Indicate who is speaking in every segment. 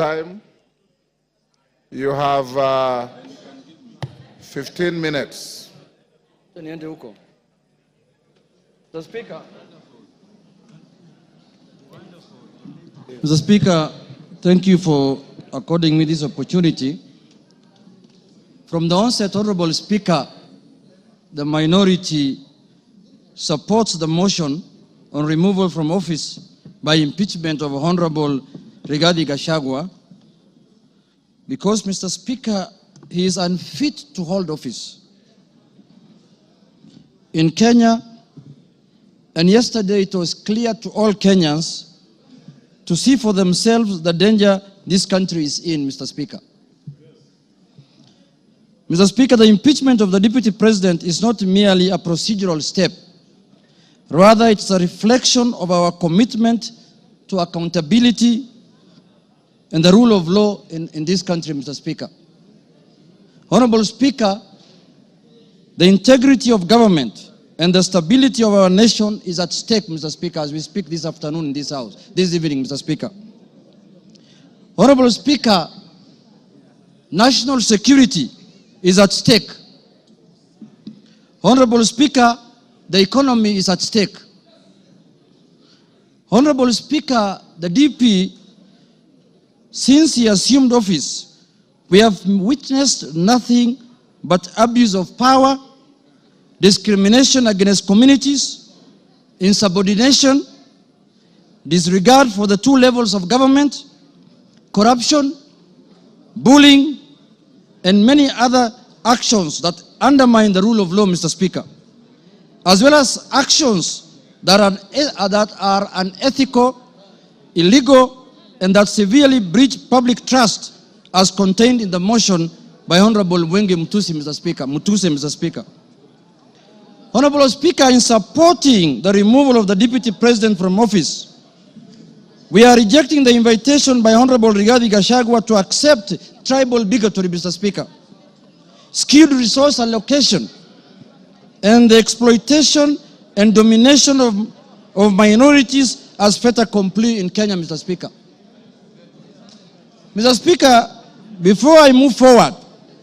Speaker 1: Time. You have 15 minutes.
Speaker 2: The Speaker. Mr. Speaker, thank you for according me this opportunity. From the onset, Honorable Speaker, the minority supports the motion on removal from office by impeachment of Honorable Gachagua because, Mr. Speaker, he is unfit to hold office. In Kenya, and yesterday it was clear to all Kenyans to see for themselves the danger this country is in, Mr. Speaker. Mr. Speaker, the impeachment of the Deputy President is not merely a procedural step. Rather, it's a reflection of our commitment to accountability and the rule of law in this country, Mr. Speaker. Honorable Speaker, the integrity of government and the stability of our nation is at stake, Mr. Speaker, as we speak this afternoon in this House, this evening, Mr. Speaker. Honorable Speaker, national security is at stake. Honorable Speaker, the economy is at stake. Honorable Speaker, the DP, since he assumed office, we have witnessed nothing but abuse of power, discrimination against communities, insubordination, disregard for the two levels of government, corruption, bullying, and many other actions that undermine the rule of law, Mr. Speaker, as well as actions that are unethical, illegal, and that severely breach public trust as contained in the motion by Honorable Wenge Mutuse, Mr. Speaker. Honorable Speaker, in supporting the removal of the Deputy President from office, we are rejecting the invitation by Honorable Gachagua to accept tribal bigotry, Mr. Speaker, skilled resource allocation, and the exploitation and domination of minorities as fait accompli in Kenya, Mr. Speaker. Mr. Speaker, before I move forward,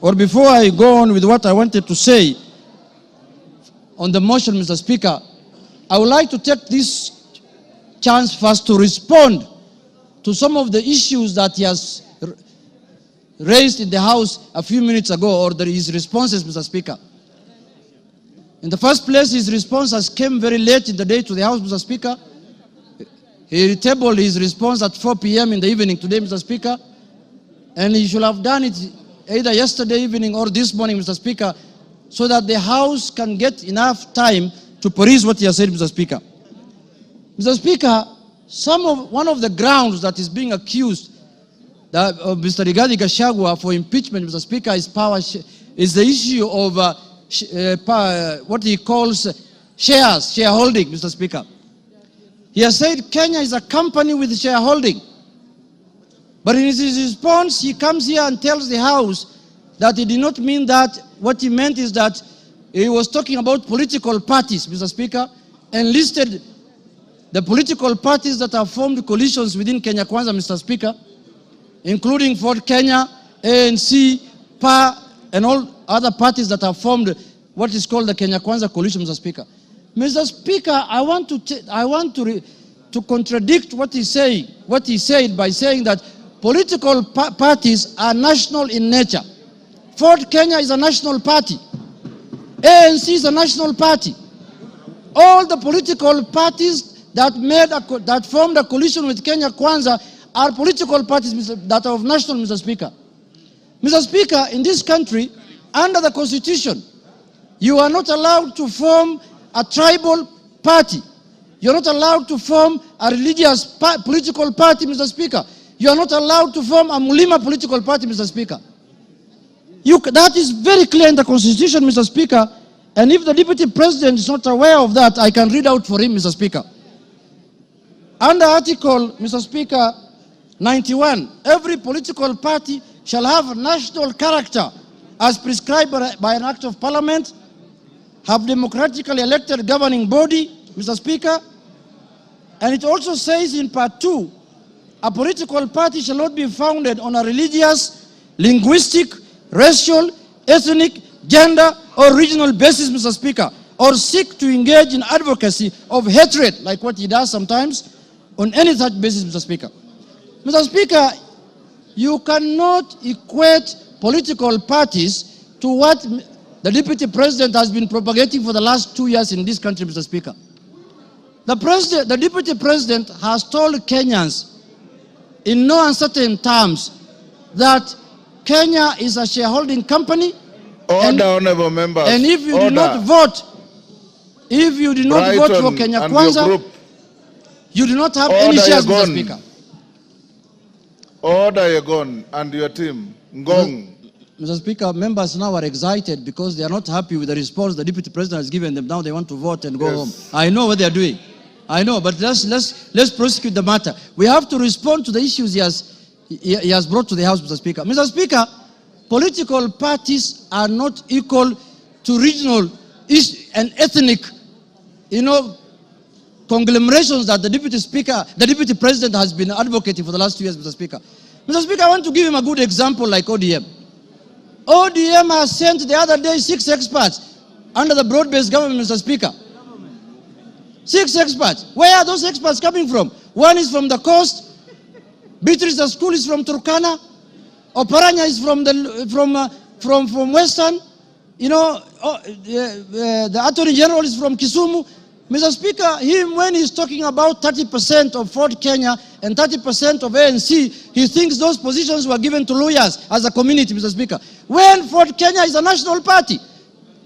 Speaker 2: or before I go on with what I wanted to say on the motion, Mr. Speaker, I would like to take this chance first to respond to some of the issues that he has raised in the House a few minutes ago, or his responses, Mr. Speaker. In the first place, his responses came very late in the day to the House, Mr. Speaker. He tabled his response at 4 p.m. in the evening today, Mr. Speaker. And he should have done it either yesterday evening or this morning, Mr. Speaker, so that the House can get enough time to peruse what he has said, Mr. Speaker. Mr. Speaker, one of the grounds that is being accused of Mr. Gachagua for impeachment, Mr. Speaker, is the issue of what he calls shareholding, Mr. Speaker. He has said Kenya is a company with shareholding. But in his response, he comes here and tells the House that he did not mean that. What he meant is that he was talking about political parties, Mr. Speaker, and listed the political parties that have formed coalitions within Kenya Kwanza, Mr. Speaker, including Ford Kenya, ANC, PA, and all other parties that have formed what is called the Kenya Kwanza coalition, Mr. Speaker. Mr. Speaker, I want to contradict what he's saying, what he said by saying that political parties are national in nature. Ford Kenya is a national party. ANC is a national party. All the political parties that formed a coalition with Kenya Kwanza are political parties that are of national, Mr. Speaker. Mr. Speaker, in this country, under the Constitution, you are not allowed to form a tribal party. You are not allowed to form a religious political party, Mr. Speaker. You are not allowed to form a Mulima political party, Mr. Speaker. That is very clear in the Constitution, Mr. Speaker. And if the Deputy President is not aware of that, I can read out for him, Mr. Speaker. Under Article, Mr. Speaker, 91, every political party shall have a national character as prescribed by an act of parliament, have democratically elected governing body, Mr. Speaker. And it also says in Part 2, a political party shall not be founded on a religious, linguistic, racial, ethnic, gender, or regional basis, Mr. Speaker, or seek to engage in advocacy of hatred, like what he does sometimes, on any such basis, Mr. Speaker. Mr. Speaker, you cannot equate political parties to what the Deputy President has been propagating for the last 2 years in this country, Mr. Speaker. The Deputy President has told Kenyans in no uncertain terms that Kenya is a shareholding company.
Speaker 1: Order, honorable members.
Speaker 2: And if you
Speaker 1: Order.
Speaker 2: do not vote, vote for Kenya Kwanza, you do not have any shares, Mr. Speaker.
Speaker 1: Order, Yegon, and your team. Ngong.
Speaker 2: Mr. Speaker, members now are excited because they are not happy with the response the Deputy President has given them. Now they want to vote and go home. I know what they are doing. I know, but let's prosecute the matter. We have to respond to the issues he has brought to the House, Mr. Speaker. Mr. Speaker, political parties are not equal to regional and ethnic, conglomerations that the Deputy President has been advocating for the last 2 years, Mr. Speaker. Mr. Speaker, I want to give him a good example like ODM. ODM has sent the other day 6 experts under the broad-based government, Mr. Speaker. 6 experts. Where are those experts coming from? One is from the coast. Beatrice School is from Turkana. Oparanya is from Western. The Attorney General is from Kisumu. Mr. Speaker, when he's talking about 30% of Ford Kenya and 30% of ANC, he thinks those positions were given to lawyers as a community, Mr. Speaker. When Ford Kenya is a national party,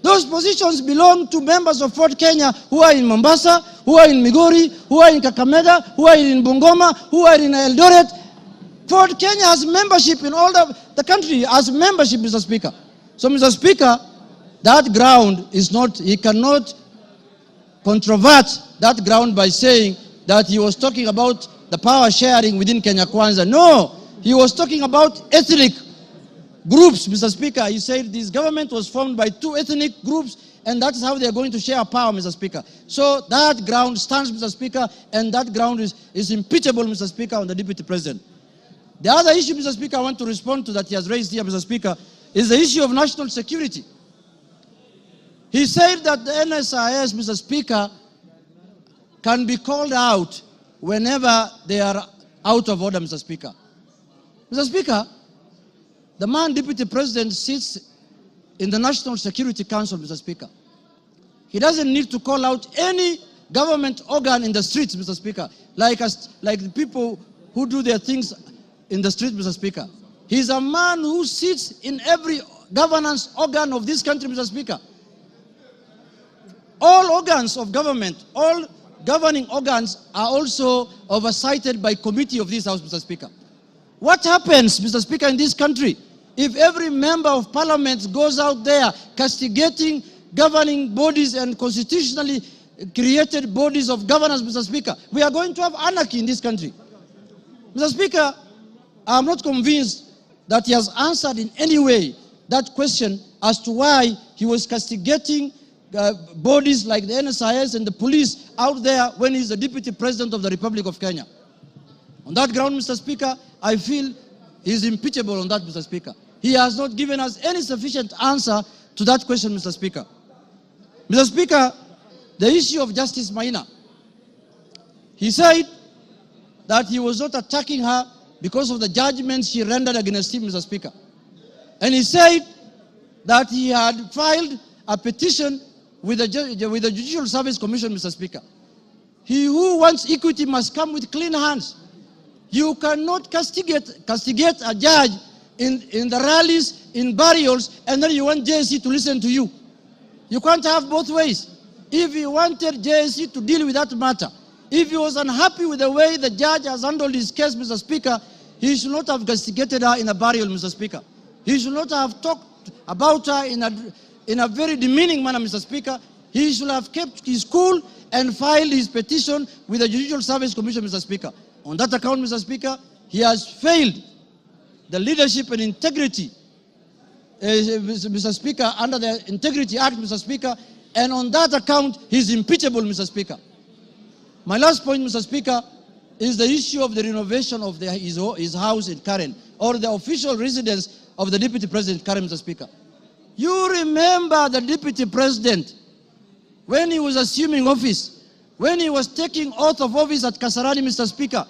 Speaker 2: those positions belong to members of Ford Kenya who are in Mombasa, who are in Migori, who are in Kakamega, who are in Bungoma, who are in Eldoret. Ford Kenya has membership in all the country, has membership, Mr. Speaker. So, Mr. Speaker, that ground is not, he cannot controvert that ground by saying that he was talking about the power sharing within Kenya Kwanza. No, he was talking about ethnic groups, Mr. Speaker. He said this government was formed by 2 ethnic groups and that's how they are going to share power, Mr. Speaker. So that ground stands, Mr. Speaker, and that ground is impeachable, Mr. Speaker, on the Deputy President. The other issue, Mr. Speaker, I want to respond to that he has raised here, Mr. Speaker, is the issue of national security. He said that the NSIS, Mr. Speaker, can be called out whenever they are out of order, Mr. Speaker. Mr. Speaker, the man Deputy President sits in the National Security Council, Mr. Speaker. He doesn't need to call out any government organ in the streets, Mr. Speaker, like the people who do their things in the streets, Mr. Speaker. He's a man who sits in every governance organ of this country, Mr. Speaker. All organs of government, all governing organs are also oversighted by committee of this House, Mr. Speaker. What happens, Mr. Speaker, in this country if every member of parliament goes out there castigating governing bodies and constitutionally created bodies of governance, Mr. Speaker? We are going to have anarchy in this country. Mr. Speaker, I am not convinced that he has answered in any way that question as to why he was castigating bodies like the NSIS and the police out there when he's the Deputy President of the Republic of Kenya. On that ground, Mr. Speaker, I feel he's impeachable on that, Mr. Speaker. He has not given us any sufficient answer to that question, Mr. Speaker. Mr. Speaker, the issue of Justice Maina. He said that he was not attacking her because of the judgments she rendered against him, Mr. Speaker. And he said that he had filed a petition with the Judicial Service Commission, Mr. Speaker. He who wants equity must come with clean hands. You cannot castigate a judge in the rallies, in burials, and then you want JSC to listen to you. You can't have both ways. If he wanted JSC to deal with that matter, if he was unhappy with the way the judge has handled his case, Mr. Speaker, he should not have castigated her in a burial, Mr. Speaker. He should not have talked about her in a very demeaning manner, Mr. Speaker. He should have kept his cool and filed his petition with the Judicial Service Commission, Mr. Speaker. On that account, Mr. Speaker, he has failed the leadership and integrity, Mr. Speaker, under the Integrity Act, Mr. Speaker, and on that account, he is impeachable, Mr. Speaker. My last point, Mr. Speaker, is the issue of the renovation of his house in Karen, or the official residence of the Deputy President Karen, Mr. Speaker. You remember the Deputy President, when he was assuming office, when he was taking oath of office at Kasarani, Mr. Speaker,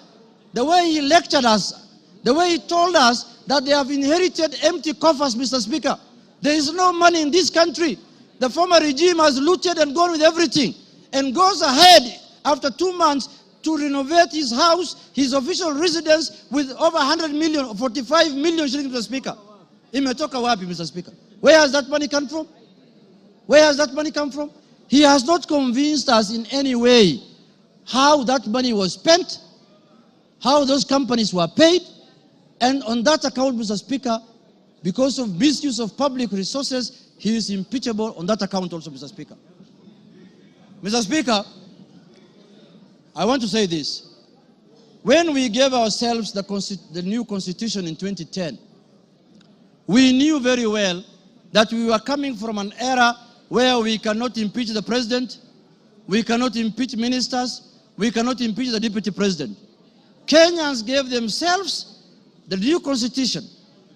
Speaker 2: the way he lectured us, the way he told us that they have inherited empty coffers, Mr. Speaker. There is no money in this country. The former regime has looted and gone with everything, and goes ahead after 2 months to renovate his house, his official residence, with over 100 million, 45 million shillings, Mr. Speaker. Imetoka wapi, Mr. Speaker? Where has that money come from? Where has that money come from? He has not convinced us in any way how that money was spent, how those companies were paid, and on that account, Mr. Speaker, because of misuse of public resources, he is impeachable on that account also, Mr. Speaker. Mr. Speaker, I want to say this. When we gave ourselves the new constitution in 2010, we knew very well that we were coming from an era where we cannot impeach the president, we cannot impeach ministers, we cannot impeach the deputy president. Kenyans gave themselves the new constitution,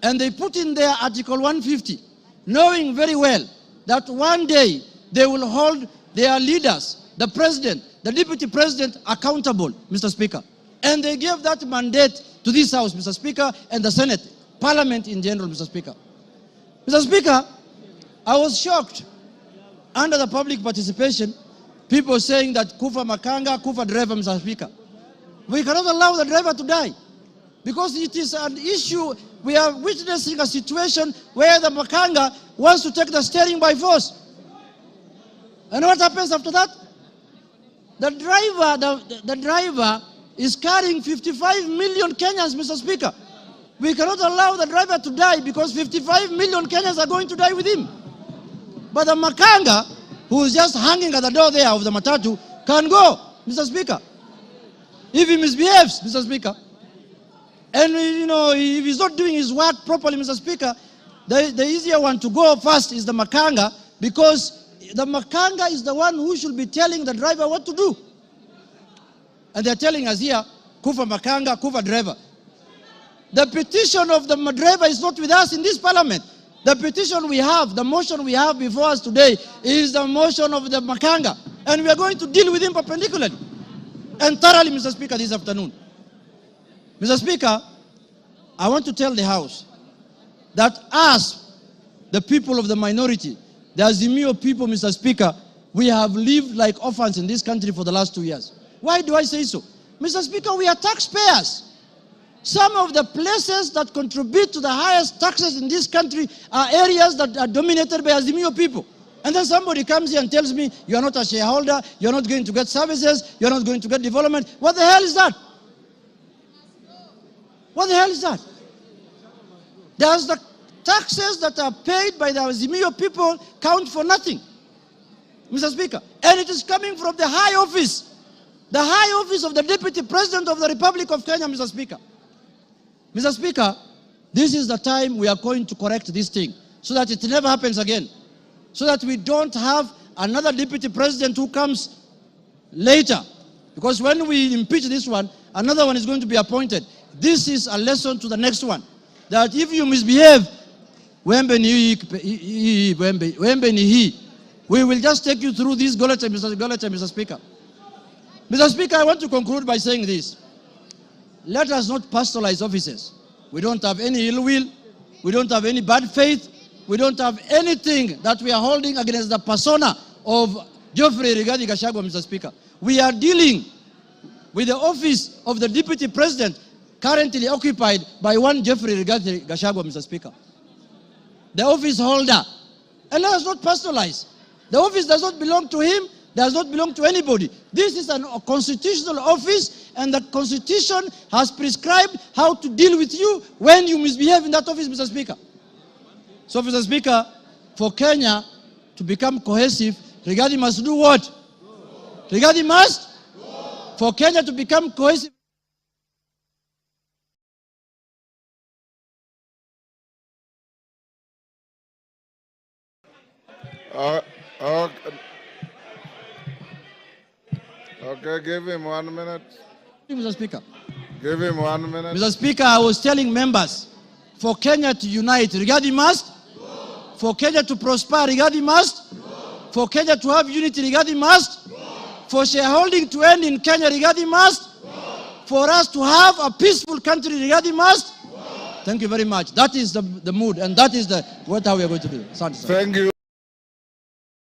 Speaker 2: and they put in there Article 150, knowing very well that one day they will hold their leaders, the president, the deputy president, accountable, Mr. Speaker. And they gave that mandate to this House, Mr. Speaker, and the Senate, Parliament in general, Mr. Speaker. Mr. Speaker, I was shocked under the public participation, people saying that Kufa Makanga, Kufa driver, Mr. Speaker. We cannot allow the driver to die, because it is an issue. We are witnessing a situation where the Makanga wants to take the steering by force. And what happens after that? The driver is carrying 55 million Kenyans, Mr. Speaker. We cannot allow the driver to die, because 55 million Kenyans are going to die with him. But the Makanga, who is just hanging at the door there of the matatu, can go, Mr. Speaker, if he misbehaves, Mr. Speaker. And, if he's not doing his work properly, Mr. Speaker, the easier one to go first is the Makanga, because the Makanga is the one who should be telling the driver what to do. And they're telling us here, Kufa Makanga, Kufa driver. The petition of the driver is not with us in this parliament. The petition we have, the motion we have before us today, is the motion of the Makanga. And we are going to deal with him perpendicularly and thoroughly, Mr. Speaker, this afternoon. Mr. Speaker, I want to tell the House that us, the people of the minority, the Azimio people, Mr. Speaker, we have lived like orphans in this country for the last 2 years. Why do I say so? Mr. Speaker, we are taxpayers. Some of the places that contribute to the highest taxes in this country are areas that are dominated by Azimio people. And then somebody comes here and tells me, you're not a shareholder, you're not going to get services, you're not going to get development. What the hell is that? What the hell is that? Does the taxes that are paid by the Azimio people count for nothing, Mr. Speaker? And it is coming from the high office of the Deputy President of the Republic of Kenya, Mr. Speaker. Mr. Speaker, this is the time we are going to correct this thing, so that it never happens again, so that we don't have another Deputy President who comes later. Because when we impeach this one, another one is going to be appointed. This is a lesson to the next one, that if you misbehave, we will just take you through this Goleta, Mr. Speaker. Mr. Speaker, I want to conclude by saying this. Let us not personalize offices. We don't have any ill will. We don't have any bad faith. We don't have anything that we are holding against the persona of Geoffrey Rigathi Gachagua, Mr. Speaker. We are dealing with the office of the Deputy President currently occupied by one Geoffrey Rigathi Gachagua, Mr. Speaker. The office holder. And let us not personalize. The office does not belong to him, does not belong to anybody. This is a constitutional office, and the Constitution has prescribed how to deal with you when you misbehave in that office, Mr. Speaker. So, Mr. Speaker, for Kenya to become cohesive, Rigathi must do what? Rigathi must? For Kenya to become cohesive.
Speaker 1: Okay, give him 1 minute.
Speaker 2: Mr. Speaker.
Speaker 1: Give him 1 minute.
Speaker 2: Mr. Speaker, I was telling members, for Kenya to unite, Rigathi must. For Kenya to prosper, Rigathi must. For Kenya to have unity, Rigathi must. For shareholding to end in Kenya, Rigathi must. For us to have a peaceful country, Rigathi must. Thank you very much. That is the mood, and that is what how we are going to do.
Speaker 1: Thank you.